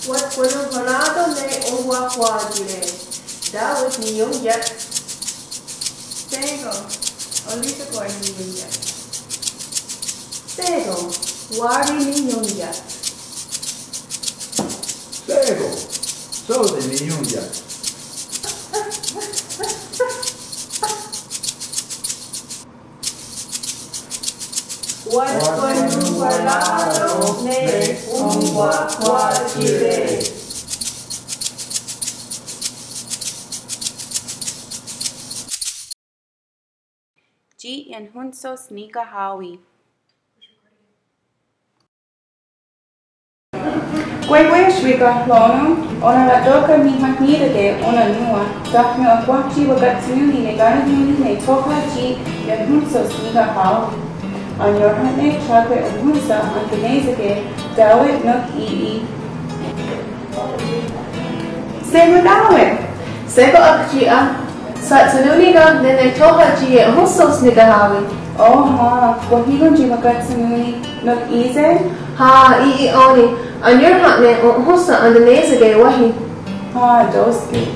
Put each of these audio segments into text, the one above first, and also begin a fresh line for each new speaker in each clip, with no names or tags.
Onkwahwa ne Onkwahwa tsire. Dawit ni yung yat.
Tego, olita ko ni yung yat.
Tego, wari ni yung yat.
Tego, so de ni yung yat.
Onkwahwa ne Onkwahwa tsire.
Tsi Ye'nhonhsohs Nikaha. Kwekwe lono, ona la doka mi haknirade ona nua, dakme okwachi wagatsuni ne ganaguni ne toka Tsi Ye'nhonhsohs Nikaha. On your hane chakwe unhunsa ankinezake dawit nuk ii.
Sego dawit. Sego akjia. Satsununiga nene toha Tsi Ye'nhonhsohs Nikaha.
Oh ha, wahigon Tsi wagatsuni nuk ize?
Ha, ii oni. Anyor hatne onhusa andanezage wahi.
Ha, doski.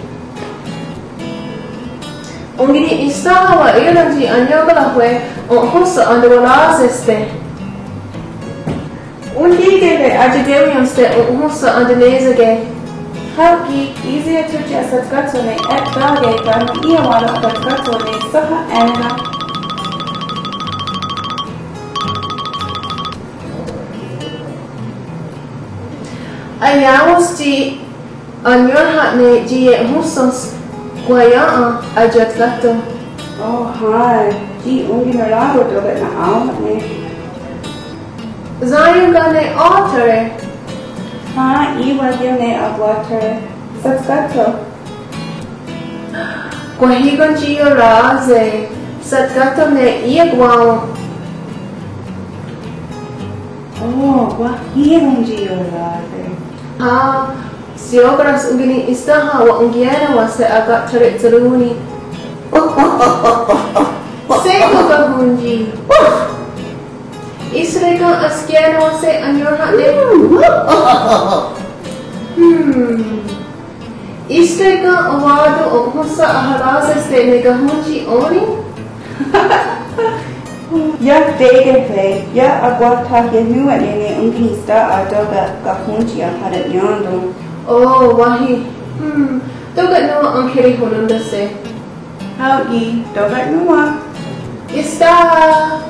Ongini istahawa iranji anyogalahwe onhusa andawalazeste. Undigege ajidewionste onhusa andanezage.
Hauki, easier to just at gatsone et dage kan iawala at gatsone saha enha.
Ayawas Tsi anyor hatne Tsi Ye'nhonhsohs Nikaha ajat gato.
Oh hi, Tsi unginarado dogat na aawat
Zayungane altare.
Ha, iwagyo ne agwatare. Satgato.
Kwahigon Tsi yoraze. Satgato ne iagwao.
Oh, wahigon Tsi yoraze.
Ha, siogras ungini istaha wa ungiera wa se agak tarik teruni. Seko kahunji. Isrega askiera wa se anyor hatne. Isrega awado onhusa ahalazeste ne kahunji oni.
Ya degefe, ya agwata yenua nene unginista adoga kahunchi ahadat yondo.
Oh, wahi. Dogat no angkiri holundase.
Hauki, dogat nua.
Ista.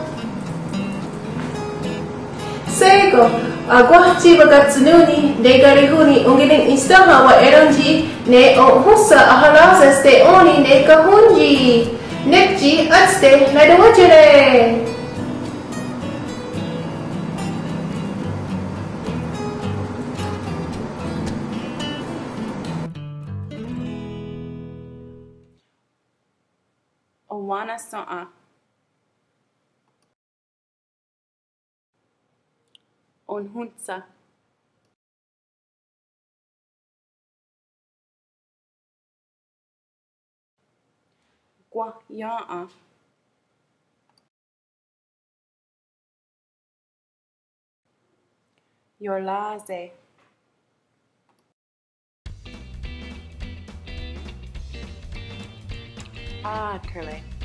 Sego, agwahti bagatsununi, negarihuni ungining istaha wa eranji, ne onhusa ahalazeste oni ne kahunji. Nekji atste ladawajere.
Owana so'a. Onhunsa. Ya'a. Yorlaze. Curly.